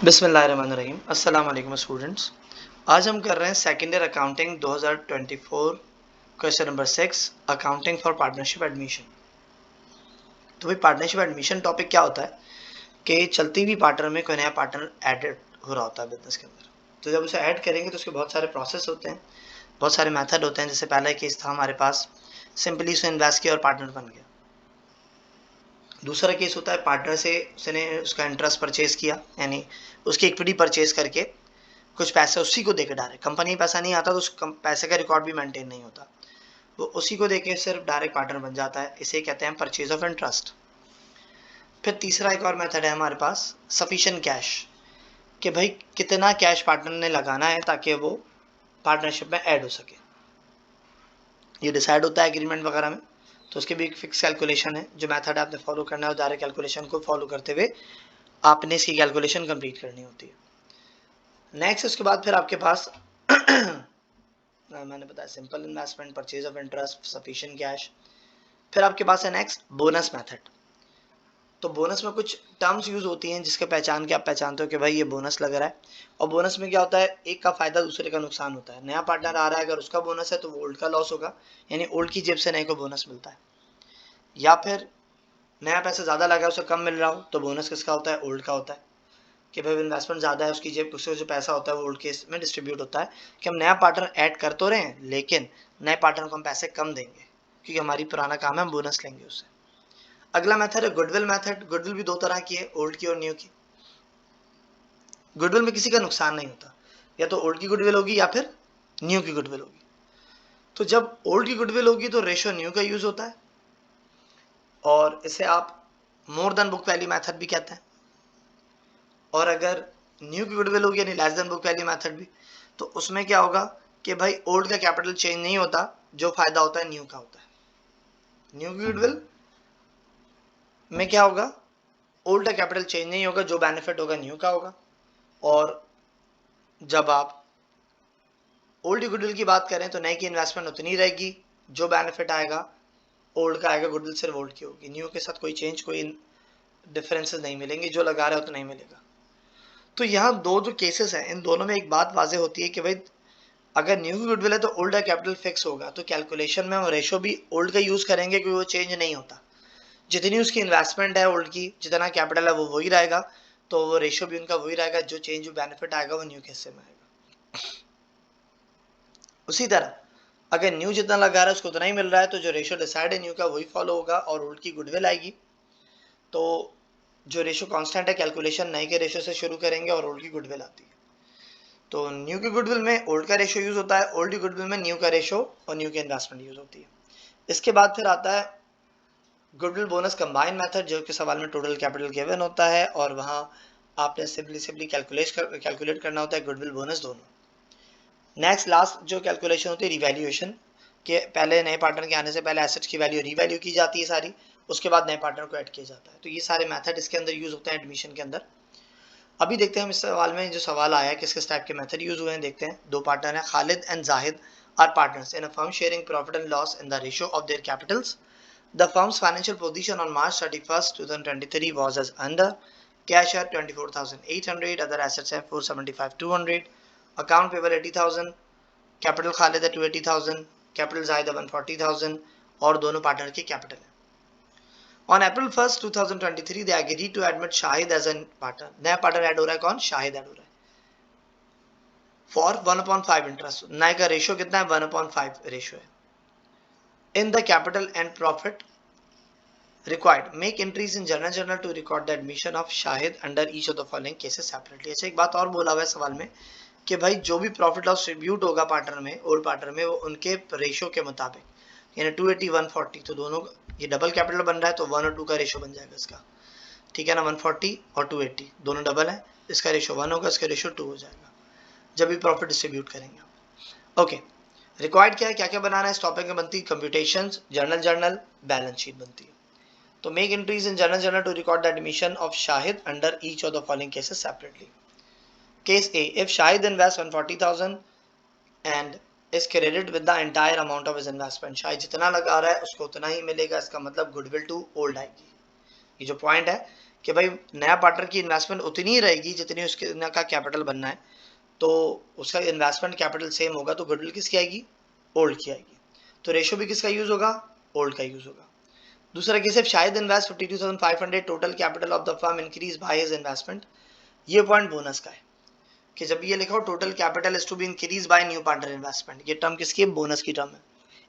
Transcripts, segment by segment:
बिस्मिल्लाहिर्रहमानिर्रहीम। अस्सलाम वालेकुम स्टूडेंट्स। आज हम कर रहे हैं second year accounting 2024 question number 6 accounting for partnership admission. तो भाई पार्टनरशिप एडमिशन टॉपिक क्या होता है कि चलती हुई पार्टनर में कोई नया पार्टनर एडेड हो रहा होता है बिजनेस के अंदर। तो जब उसे ऐड करेंगे तो उसके बहुत सारे प्रोसेस होते हैं, बहुत सारे मेथड होते हैं। जैसे पहला केस था हमारे पास, सिंपली उसे इन्वेस्ट किया और पार्टनर बन गया। दूसरा केस होता है पार्टनर से उसने उसका इंटरेस्ट परचेज किया, यानी उसकी इक्विटी परचेज करके कुछ पैसे उसी को देकर डायरेक्ट, कंपनी में पैसा नहीं आता तो उस पैसे का रिकॉर्ड भी मेंटेन नहीं होता, वो उसी को देके सिर्फ डायरेक्ट पार्टनर बन जाता है। इसे कहते हैं परचेज ऑफ इंटरेस्ट। फिर तीसरा एक और मेथड है हमारे पास, सफिशिएंट कैश, कि भाई कितना कैश पार्टनर ने लगाना है ताकि वो पार्टनरशिप में ऐड हो सके। ये डिसाइड होता है एग्रीमेंट वगैरह में, तो उसके भी एक फिक्स कैलकुलेशन है। जो मेथड आपने फॉलो करना है और डायरेक्ट कैलकुलेशन को फॉलो करते हुए आपने इसकी कैलकुलेशन कंप्लीट करनी होती है। नेक्स्ट उसके बाद फिर आपके पास मैंने बताया simple investment, purchase of interest, sufficient cash. फिर आपके पास है नेक्स्ट बोनस मेथड। तो बोनस में कुछ टर्म्स यूज होती हैं जिसके पहचान के आप पहचानते हो कि भाई ये बोनस लग रहा है। और बोनस में क्या होता है, एक का फायदा दूसरे का नुकसान होता है। नया पार्टनर आ रहा है, अगर उसका बोनस है तो वो ओल्ड का लॉस होगा, यानी ओल्ड की जेब से नए को बोनस मिलता है। या फिर नया पैसा ज्यादा लगा है उसे कम मिल रहा हो तो बोनस किसका होता है, ओल्ड का होता है। कि भाई इन्वेस्टमेंट ज़्यादा है, उसकी जेब उससे जो पैसा होता है वो ओल्ड केस में डिस्ट्रीब्यूट होता है कि हम नया पार्टनर ऐड कर तो रहे हैं लेकिन नए पार्टनर को हम पैसे कम देंगे क्योंकि हमारी पुराना काम है, हम बोनस लेंगे उससे। अगला मेथड है गुडविल मेथड। गुडविल भी दो तरह की है, ओल्ड की और न्यू की। गुडविल में किसी का नुकसान नहीं होता, या तो ओल्ड की गुडविल होगी या फिर न्यू की गुडविल होगी। तो जब ओल्ड की गुडविल होगी तो रेशो न्यू का यूज होता है, और इसे आप more than book value method भी कहते हैं। और अगर न्यू की गुडविल होगी यानी less than book value method भी, तो उसमें क्या होगा कि भाई ओल्ड का कैपिटल चेंज नहीं होता, जो फायदा होता है न्यू का होता है। न्यू की गुडविल में क्या होगा, ओल्ड का कैपिटल चेंज नहीं होगा, जो बेनिफिट होगा न्यू का होगा। और जब आप ओल्ड गुडविल की बात करें तो नए की इन्वेस्टमेंट उतनी रहेगी, जो बेनिफिट आएगा ओल्ड का आएगा, गुडविल सिर्फ ओल्ड की होगी। न्यू के साथ कोई चेंज, कोई डिफरेंसेस नहीं मिलेंगे, जो लगा रहे हो तो नहीं मिलेगा। तो यहाँ दो जो केसेस हैं इन दोनों में एक बात वाजे होती है कि भाई अगर न्यू की गुडविल है तो ओल्ड का कैपिटल फिक्स होगा, तो कैलकुलेशन में हम रेशो भी ओल्ड का यूज करेंगे क्योंकि वो चेंज नहीं होता। जितनी उसकी इन्वेस्टमेंट है ओल्ड की, जितना कैपिटल है वो वही रहेगा, तो वो रेशो भी उनका वही रहेगा, जो चेंज बेनिफिट आएगा वो न्यू के हिस्से में आएगा। उसी तरह अगर न्यू जितना लगा रहा है उसको उतना ही मिल रहा है तो जो रेशो डिसाइड है न्यू का वही फॉलो होगा और ओल्ड की गुडविल आएगी। तो जो रेशो कांस्टेंट है कैलकुलेशन नए के रेशो से शुरू करेंगे और ओल्ड की गुडविल आती है। तो न्यू की गुडविल में ओल्ड का रेशो यूज होता है, ओल्ड की गुडविल में न्यू का रेशो और न्यू की इन्वेस्टमेंट यूज होती है। इसके बाद फिर आता है गुडविल बोनस कंबाइन मेथड, जो कि सवाल में टोटल कैपिटल गिवन होता है और वहां आपने सिंपली कैलकुलेट करना होता है गुडविल बोनस दोनों। नेक्स्ट लास्ट जो कैलकुलेशन होती है रिवैल्यूएशन, के पहले नए पार्टनर के आने से पहले एसेट्स की वैल्यू रिवैल्यू की जाती है सारी, उसके बाद नए पार्टनर को ऐड किया जाता है। तो ये सारे मेथड इसके अंदर यूज होते हैं एडमिशन के अंदर। अभी देखते हैं हम इस सवाल में जो सवाल आया है किस किस टाइप के मेथड यूज हुए हैं, देखते हैं। दो पार्टनर हैं, Khalid and Zahid are partners in a firm sharing profit and loss in the ratio of their capitals. The firm's financial position on March 31st, 2023 was as under: cash at 24,800, other assets at 475,200, account payable 80,000, capital Khalid at 280,000, capital Zahid 140,000, और दोनों partner की capital है। On April 1st, 2023, they agreed to admit Shahid as a partner. नया partner add हो रहा है, कौन, Shahid add हो रहा है। फॉर 1/5 इंटरेस्ट, नए का रेशियो कितना है, 1/5 रेशियो है। In the capital and profit required make entries in journal to record the admission of Shahid under each of the following cases separately। अच्छा एक बात और बोला हुआ है सवाल में कि भाई जो भी प्रॉफिट लॉस डिस्ट्रीब्यूट होगा पार्टनर में, ओल्ड पार्टनर में, वो उनके रेशियो के मुताबिक, यानी 280 140, तो दोनों ये डबल कैपिटल बन रहा है तो 1 और 2 का रेशियो बन जाएगा इसका, ठीक है ना। 140 और 280 दोनों डबल है, इसका रेशियो 1 होगा, इसका रेशियो 2 हो जाएगा जब भी प्रॉफिट डिस्ट्रीब्यूट करेंगे। ओके, रिक्वायर्ड क्या है, क्या क्या बनाना है इस टॉपिक में बनती है, कंप्यूटेशन, जर्नल, बैलेंस शीट बनती है। तो make entries in journal to record the admission of Shahid under each of the following cases separately. Case A, if Shahid invests 140,000 and is credited with the entire amount of his investment, Shahid जितना लगा रहा है उसको उतना ही मिलेगा, इसका मतलब goodwill to old आएगी। ये जो पॉइंट है कि भाई नया पार्टनर की इन्वेस्टमेंट उतनी ही रहेगी जितनी उसके का कैपिटल बनना है, तो उसका इन्वेस्टमेंट कैपिटल सेम होगा, तो गुडविल किसकी आएगी? ओल्ड की आएगी। तो रेशो भी किसका यूज होगा? ओल्ड का यूज होगा। दूसरा केस है Shahid invest 52,500, total capital of the firm increase by his investment. ये पॉइंट बोनस का है कि जब ये लिखा हो total capital is to be increase by new partner investment, ये टर्म किसकी है? बोनस की टर्म है।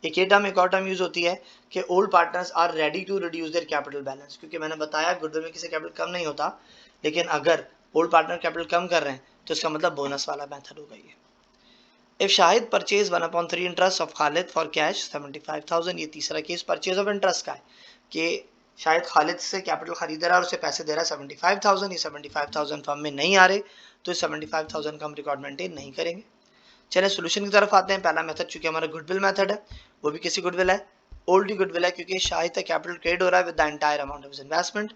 एक ये टर्म, एक और टर्म यूज होती है कि old partners are ready to reduce their capital balance, क्योंकि मैंने बताया गुडविल में किसी कैपिटल कम नहीं होता, लेकिन अगर ओल्ड पार्टनर कैपिटल कम कर रहे हैं तो इसका मतलब बोनस वाला मेथड होगा ये। If Shahid purchase 1/3 interest of Khalid for cash 75,000, ये तीसरा केस परचेज ऑफ इंटरेस्ट का है कि शायद खालिद से कैपिटल खरीद रहा है और उसे पैसे दे रहा है 75,000, ये 75,000 फर्म में नहीं आ रहे, तो इस 75,000 का हम रिकॉर्ड मेंटेन नहीं करेंगे। चलिए सोल्यूशन की तरफ आते हैं। पहला मेथड चूंकि हमारा गुडविल मेथड है, वो भी किसी गुडविल है? ओल्ड गुडविल है, क्योंकि शाहिद का कैपिटल क्रेडिट हो रहा है with the entire amount of investment.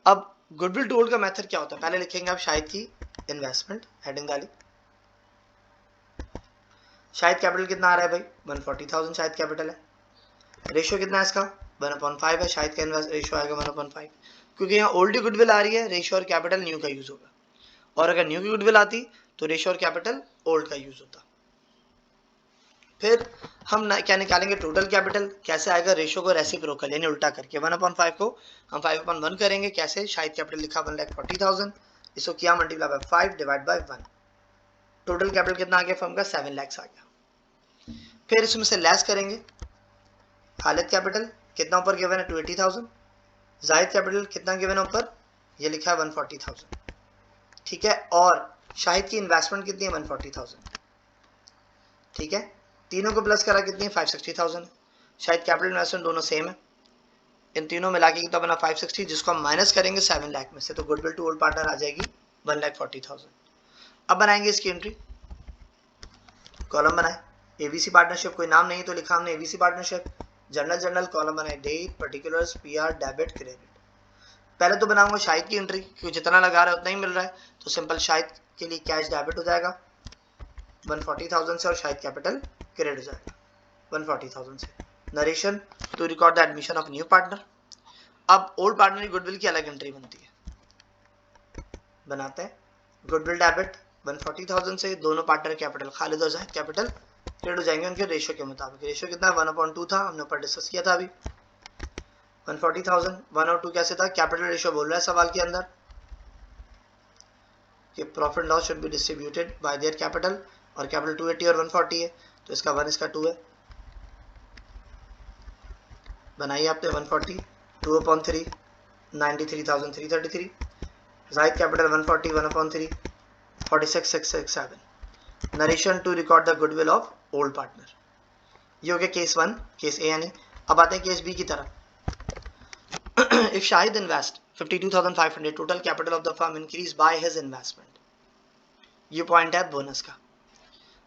अब गुडविल टू ओल्ड का मेथड क्या होता है? पहले लिखेंगे आप शाहिद की इन्वेस्टमेंट, हेडिंग डाली। शाहिद कैपिटल कितना आ रहा है भाई? 140,000 शाहिद कैपिटल है। रेशियो कितना है इसका? 1/5 है। शाहिद का इन्वेस्ट रेशियो आएगा 1/5, क्योंकि यहाँ ओल्ड गुडविल आ रही है, रेशियो और कैपिटल न्यू का यूज होगा, और अगर न्यू की गुडविल आती तो रेशियो और कैपिटल ओल्ड का यूज होता। फिर हम क्या निकालेंगे? Total capital. कैसे आएगा? रेशियो को रेसिप्रोकल यानी उल्टा करके 1/5 को हम 5/1 करेंगे। कैसे? शाहिद कैपिटल लिखा 1,40,000, इसको किया multiply by 5 divide by 1, total capital कितना आ गया फर्म का? 7 लाख आ गया। फिर इसमें से लेस करेंगे खालिद कैपिटल, कितना ऊपर गिवन है? 280,000। जाहिद कैपिटल कितना गिवन है ऊपर? ये लिखा है 140,000, ठीक है। और शाहिद की इन्वेस्टमेंट कितनी है? 140,000, ठीक है। तीनों को प्लस करा कितनी है? 560,000। शायद कैपिटल इन्वेस्टमेंट दोनों सेम है, इन तीनों मिला के तो बना 560, जिसको हम माइनस करेंगे 7 लाख में से, तो गुडविल टू ओल्ड पार्टनर आ जाएगी 1,40,000। अब बनाएंगे इसकी एंट्री, कॉलम बनाए एबीसी पार्टनरशिप, कोई नाम नहीं तो लिखा हमने एबीसी पार्टनरशिप, जर्नल कॉलम बनाए date, particulars, PR, debit, credit. पहले तो बनाऊंगा शाहिद की एंट्री, क्योंकि जितना लगा रहा है उतना ही मिल रहा है, तो सिंपल शाहिद के लिए कैश डेबिट हो जाएगा 140,000 से, और शाहिद कैपिटल क्रेडिट हो जाएगा 140,000 से। Narration to record the admission of new partner. अब ओल्ड पार्टनर की गुडविल की अलग एंट्री बनती है, बनाते हैं गुडविल डेबिट 140,000 से, दोनों पार्टनर कैपिटल खालिद और जाहिद कैपिटल क्रेडिट हो जाएंगे उनके रेशियो के मुताबिक। रेशियो कितना है? 1/2 था, हमने ऊपर डिस्कस किया था अभी। 140,000 1/2 कैसे था? कैपिटल रेशियो बोल रहा है सवाल के अंदर कि profit loss should be distributed by their capital, और कैपिटल 280 और 140 है, तो इसका 1 इसका 2 है। बनाइए आपने 140 2/3 93,333। Zahid capital 140 1/3 46,667। Narration to record the goodwill of old partner. ये हो गया केस 1, केस ए यानी। अब आते हैं केस बी की तरफ। If Shahid invest 52,500, total capital of the firm increase by his investment. ये पॉइंट है बोनस का।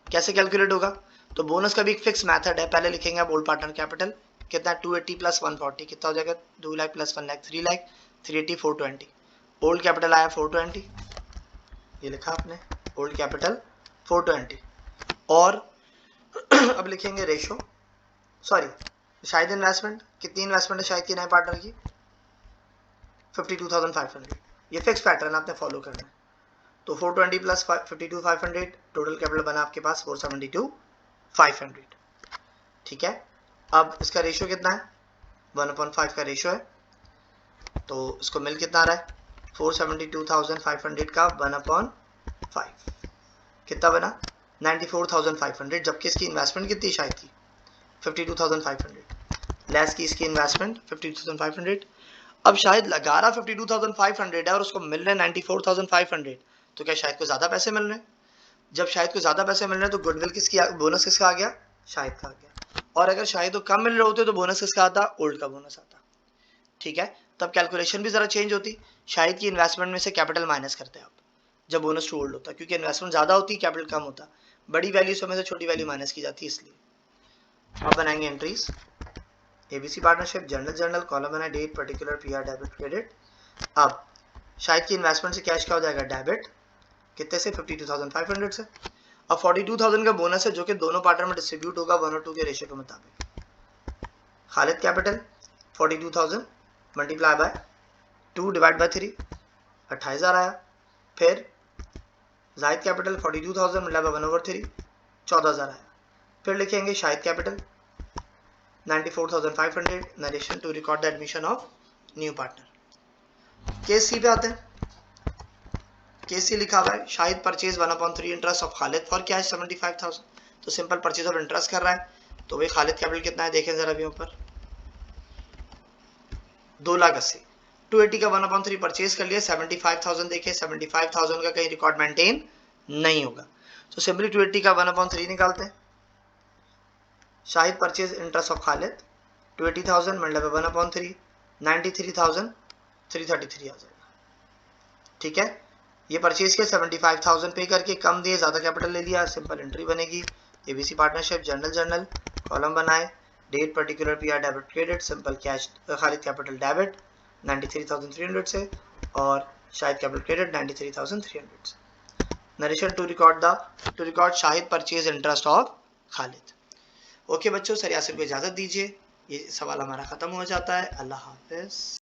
कैसे कैलकुलेट होगा? तो बोनस का भी एक फिक्स मेथड है। पहले लिखेंगे आप ओल्ड पार्टनर कैपिटल कितना? 280 प्लस 140 कितना हो जाएगा? 2 lakh plus 1 lakh 3 lakh, 380 420। Old capital आया 420, ये लिखा आपने ओल्ड कैपिटल 420। और अब लिखेंगे रेशो, सॉरी शाहिद इन्वेस्टमेंट, कितनी इन्वेस्टमेंट है शाहिद की नए पार्टनर की? 52,500। ये फिक्स पैटर्न आपने फॉलो करना है। तो 420 प्लस 52,500, टोटल कैपिटल बना आपके पास 472,500, ठीक है। अब इसका रेशियो कितना है? 1/5 का रेशियो है, तो इसको मिल कितना आ रहा है? 472,500 का 1/5 कितना बना? 94,500, जबकि इसकी इन्वेस्टमेंट कितनी शायद की? 52,500, लेस की इसकी इन्वेस्टमेंट 52,500। अब शायद लगा रहा 52,500 है और उसको मिल रहे 94,500, तो क्या शायद को ज्यादा पैसे मिल रहे हैं? जब शायद को ज्यादा पैसे मिल रहे हैं तो गुडविल किसकी, बोनस किसका आ गया? शाहिद का आ गया। और अगर शायद को कम मिल रहे होते तो बोनस किसका आता? ओल्ड का बोनस आता, ठीक है। तब कैलकुलेशन भी जरा चेंज होती, शायद की इन्वेस्टमेंट में से कैपिटल माइनस करते हैं आप जब बोनस टू ओल्ड होता, क्योंकि इन्वेस्टमेंट ज्यादा होती, कैपिटल कम होता, बड़ी वैल्यू में से छोटी वैल्यू माइनस की जाती है, इसलिए। अब बनाएंगे entries, ABC partnership, journal column बना date, particular, PR, debit, credit. अब शायद की इन्वेस्टमेंट से कैश क्या हो जाएगा? डेबिट, कितने से? 52,500 से। अब 42,000 का बोनस है जो कि दोनों पार्टनर में डिस्ट्रीब्यूट होगा 1/2 के रेशियो के मुताबिक। Khalid capital 42,000 multiply by 2 divide by 3 28,000 आया। फिर जाहिद कैपिटल 42,000 मल्टीप्लाई बाय 1/3 14,000 आया। फिर लिखेंगे Shahid capital 94,500 narration to record the admission of new partner. Case C पे आते हैं। केस सी लिखा हुआ है Shahid purchase 1/3 interest of Khalid for cash 75,000। तो सिंपल परचेज और इंटरेस्ट कर रहा है। तो भाई खालिद कैपिटल कितना है देखें जरा भी ऊपर 2,80,000। 280 का 1/3 परचेज कर लिया 75,000 देखें 75,000 का कहीं रिकॉर्ड मेंटेन नहीं होगा। तो सिंपली 280 का 1/3 निकालते हैं। Shahid purchase interest of Khalid 280,000 multiply by 1/3 93,333 आ जाएगा। ठीक है, ये परचेज के 75,000 पे करके कम दिए ज़्यादा कैपिटल ले लिया। सिंपल एंट्री बनेगी एबीसी पार्टनरशिप जर्नल कॉलम बनाए date particular PR debit credit simple cash Khalid capital debit 93,300 से और शाहिद कैपिटल क्रेडिट 93,300 से। Narration to record Shahid purchase interest of Khalid. Okay बच्चों, सर यासिर को इजाज़त दीजिए। ये सवाल हमारा ख़त्म हो जाता है। अल्लाह हाफिज़।